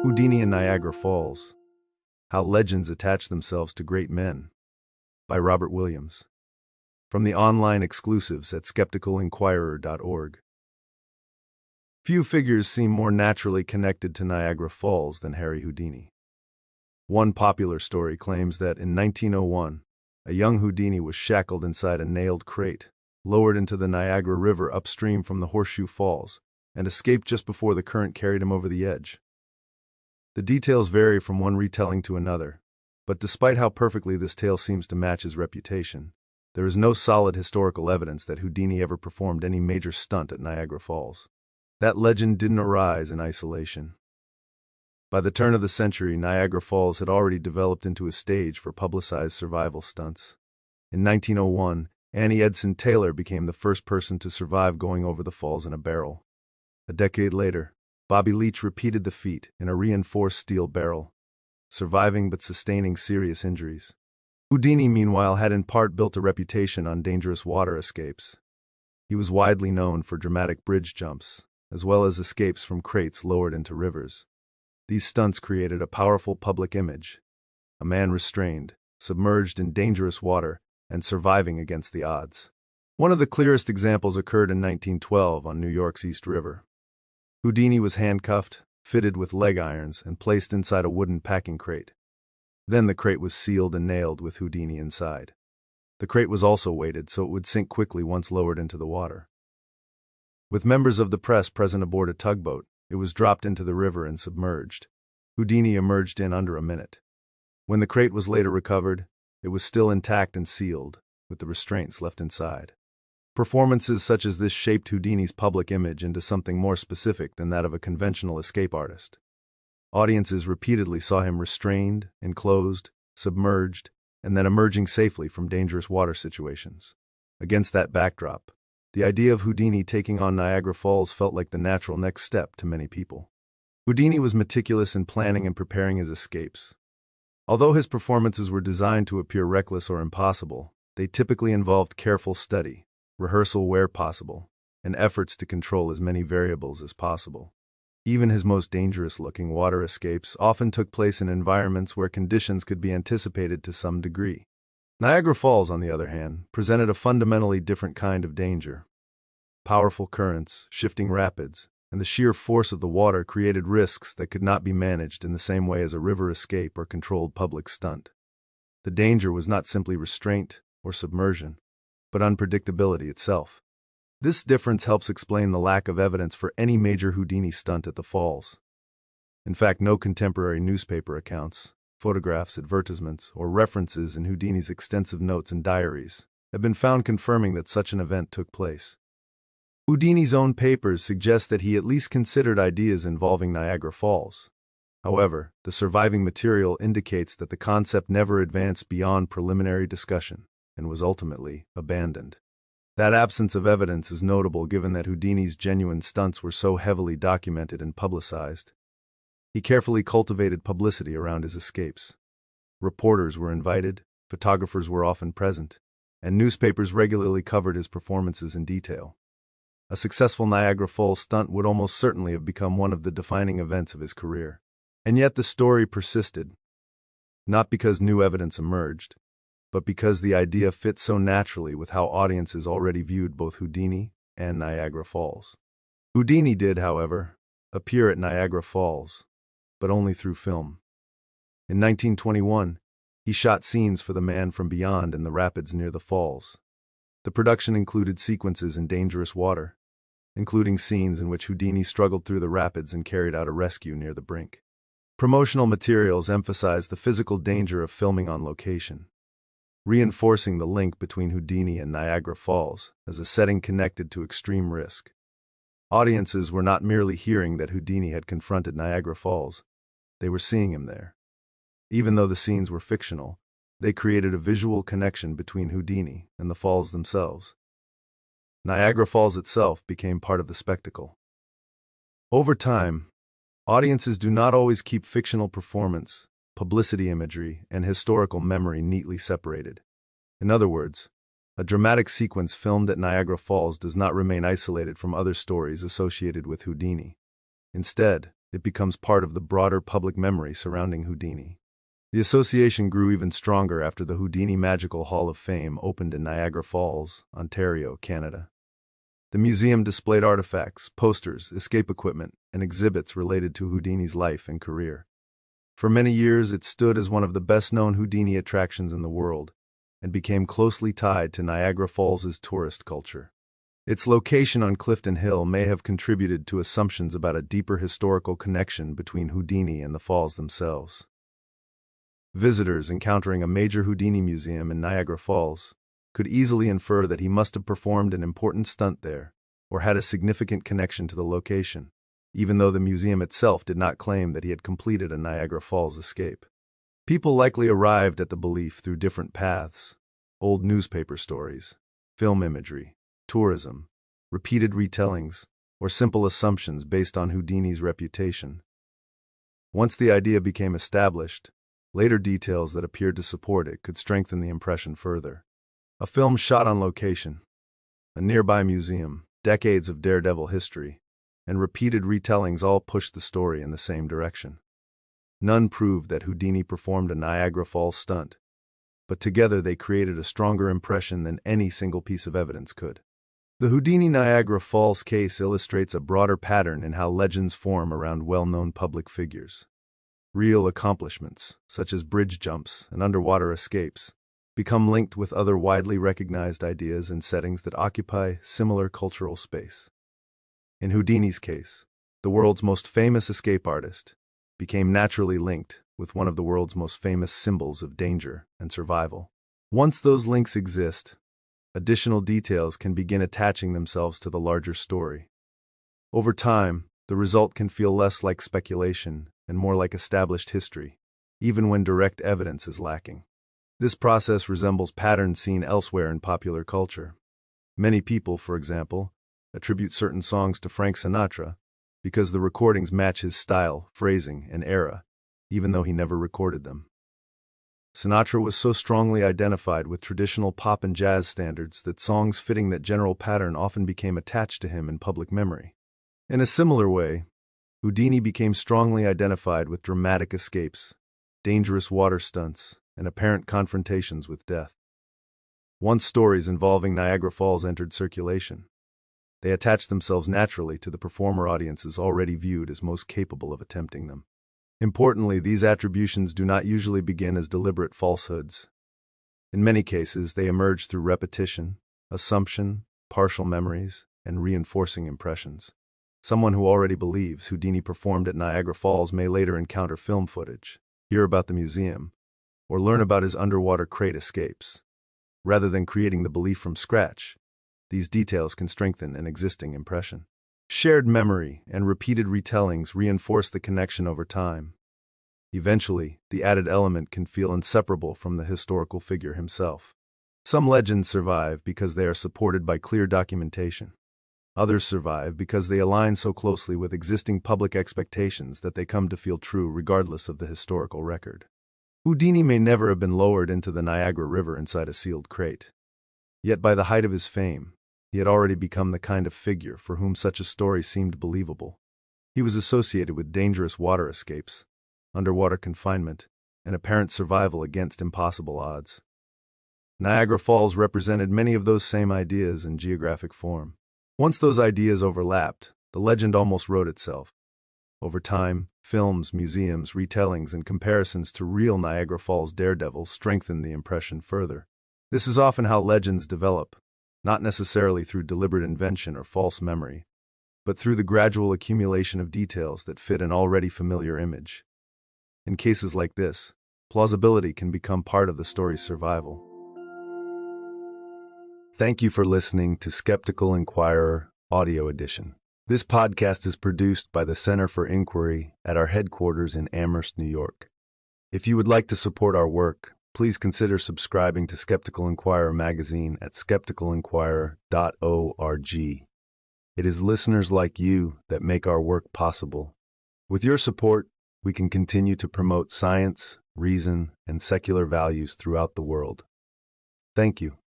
Houdini and Niagara Falls. How Legends Attach Themselves to Great Men. By Robert Williams. From the online exclusives at skepticalinquirer.org. Few figures seem more naturally connected to Niagara Falls than Harry Houdini. One popular story claims that in 1901, a young Houdini was shackled inside a nailed crate, lowered into the Niagara River upstream from the Horseshoe Falls, and escaped just before the current carried him over the edge. The details vary from one retelling to another, but despite how perfectly this tale seems to match his reputation, there is no solid historical evidence that Houdini ever performed any major stunt at Niagara Falls. That legend didn't arise in isolation. By the turn of the century, Niagara Falls had already developed into a stage for publicized survival stunts. In 1901, Annie Edson Taylor became the first person to survive going over the falls in a barrel. A decade later, Bobby Leach repeated the feat in a reinforced steel barrel, surviving but sustaining serious injuries. Houdini, meanwhile, had in part built a reputation on dangerous water escapes. He was widely known for dramatic bridge jumps, as well as escapes from crates lowered into rivers. These stunts created a powerful public image: a man restrained, submerged in dangerous water, and surviving against the odds. One of the clearest examples occurred in 1912 on New York's East River. Houdini was handcuffed, fitted with leg irons, and placed inside a wooden packing crate. Then the crate was sealed and nailed with Houdini inside. The crate was also weighted so it would sink quickly once lowered into the water. With members of the press present aboard a tugboat, it was dropped into the river and submerged. Houdini emerged in under a minute. When the crate was later recovered, it was still intact and sealed, with the restraints left inside. Performances such as this shaped Houdini's public image into something more specific than that of a conventional escape artist. Audiences repeatedly saw him restrained, enclosed, submerged, and then emerging safely from dangerous water situations. Against that backdrop, the idea of Houdini taking on Niagara Falls felt like the natural next step to many people. Houdini was meticulous in planning and preparing his escapes. Although his performances were designed to appear reckless or impossible, they typically involved careful study, rehearsal where possible, and efforts to control as many variables as possible. Even his most dangerous-looking water escapes often took place in environments where conditions could be anticipated to some degree. Niagara Falls, on the other hand, presented a fundamentally different kind of danger. Powerful currents, shifting rapids, and the sheer force of the water created risks that could not be managed in the same way as a river escape or controlled public stunt. The danger was not simply restraint or submersion, but unpredictability itself. This difference helps explain the lack of evidence for any major Houdini stunt at the falls. In fact, no contemporary newspaper accounts, photographs, advertisements, or references in Houdini's extensive notes and diaries have been found confirming that such an event took place. Houdini's own papers suggest that he at least considered ideas involving Niagara Falls. However, the surviving material indicates that the concept never advanced beyond preliminary discussion and was ultimately abandoned. That absence of evidence is notable given that Houdini's genuine stunts were so heavily documented and publicized. He carefully cultivated publicity around his escapes. Reporters were invited, photographers were often present, and newspapers regularly covered his performances in detail. A successful Niagara Falls stunt would almost certainly have become one of the defining events of his career. And yet the story persisted, not because new evidence emerged, but because the idea fit so naturally with how audiences already viewed both Houdini and Niagara Falls. Houdini did, however, appear at Niagara Falls, but only through film. In 1921, he shot scenes for The Man from Beyond in the rapids near the falls. The production included sequences in dangerous water, including scenes in which Houdini struggled through the rapids and carried out a rescue near the brink. Promotional materials emphasized the physical danger of filming on location, reinforcing the link between Houdini and Niagara Falls as a setting connected to extreme risk. Audiences were not merely hearing that Houdini had confronted Niagara Falls, they were seeing him there. Even though the scenes were fictional, they created a visual connection between Houdini and the falls themselves. Niagara Falls itself became part of the spectacle. Over time, audiences do not always keep fictional performance, publicity imagery, and historical memory neatly separated. In other words, a dramatic sequence filmed at Niagara Falls does not remain isolated from other stories associated with Houdini. Instead, it becomes part of the broader public memory surrounding Houdini. The association grew even stronger after the Houdini Magical Hall of Fame opened in Niagara Falls, Ontario, Canada. The museum displayed artifacts, posters, escape equipment, and exhibits related to Houdini's life and career. For many years, it stood as one of the best-known Houdini attractions in the world and became closely tied to Niagara Falls' tourist culture. Its location on Clifton Hill may have contributed to assumptions about a deeper historical connection between Houdini and the falls themselves. Visitors encountering a major Houdini museum in Niagara Falls could easily infer that he must have performed an important stunt there or had a significant connection to the location, even though the museum itself did not claim that he had completed a Niagara Falls escape. People likely arrived at the belief through different paths: old newspaper stories, film imagery, tourism, repeated retellings, or simple assumptions based on Houdini's reputation. Once the idea became established, later details that appeared to support it could strengthen the impression further. A film shot on location, a nearby museum, decades of daredevil history, and repeated retellings all pushed the story in the same direction. None proved that Houdini performed a Niagara Falls stunt, but together they created a stronger impression than any single piece of evidence could. The Houdini Niagara Falls case illustrates a broader pattern in how legends form around well-known public figures. Real accomplishments, such as bridge jumps and underwater escapes, become linked with other widely recognized ideas and settings that occupy similar cultural space. In Houdini's case, the world's most famous escape artist became naturally linked with one of the world's most famous symbols of danger and survival. Once those links exist, additional details can begin attaching themselves to the larger story. Over time, the result can feel less like speculation and more like established history, even when direct evidence is lacking. This process resembles patterns seen elsewhere in popular culture. Many people, for example, attribute certain songs to Frank Sinatra because the recordings match his style, phrasing, and era, even though he never recorded them. Sinatra was so strongly identified with traditional pop and jazz standards that songs fitting that general pattern often became attached to him in public memory. In a similar way, Houdini became strongly identified with dramatic escapes, dangerous water stunts, and apparent confrontations with death. Once stories involving Niagara Falls entered circulation, they attached themselves naturally to the performer audiences already viewed as most capable of attempting them. Importantly, these attributions do not usually begin as deliberate falsehoods. In many cases, they emerge through repetition, assumption, partial memories, and reinforcing impressions. Someone who already believes Houdini performed at Niagara Falls may later encounter film footage, hear about the museum, or learn about his underwater crate escapes. Rather than creating the belief from scratch, these details can strengthen an existing impression. Shared memory and repeated retellings reinforce the connection over time. Eventually, the added element can feel inseparable from the historical figure himself. Some legends survive because they are supported by clear documentation. Others survive because they align so closely with existing public expectations that they come to feel true regardless of the historical record. Houdini may never have been lowered into the Niagara River inside a sealed crate. Yet by the height of his fame, he had already become the kind of figure for whom such a story seemed believable. He was associated with dangerous water escapes, underwater confinement, and apparent survival against impossible odds. Niagara Falls represented many of those same ideas in geographic form. Once those ideas overlapped, the legend almost wrote itself. Over time, films, museums, retellings, and comparisons to real Niagara Falls daredevils strengthened the impression further. This is often how legends develop, not necessarily through deliberate invention or false memory, but through the gradual accumulation of details that fit an already familiar image. In cases like this, plausibility can become part of the story's survival. Thank you for listening to Skeptical Inquirer Audio Edition. This podcast is produced by the Center for Inquiry at our headquarters in Amherst, New York. If you would like to support our work, please consider subscribing to Skeptical Inquirer magazine at skepticalinquirer.org. It is listeners like you that make our work possible. With your support, we can continue to promote science, reason, and secular values throughout the world. Thank you.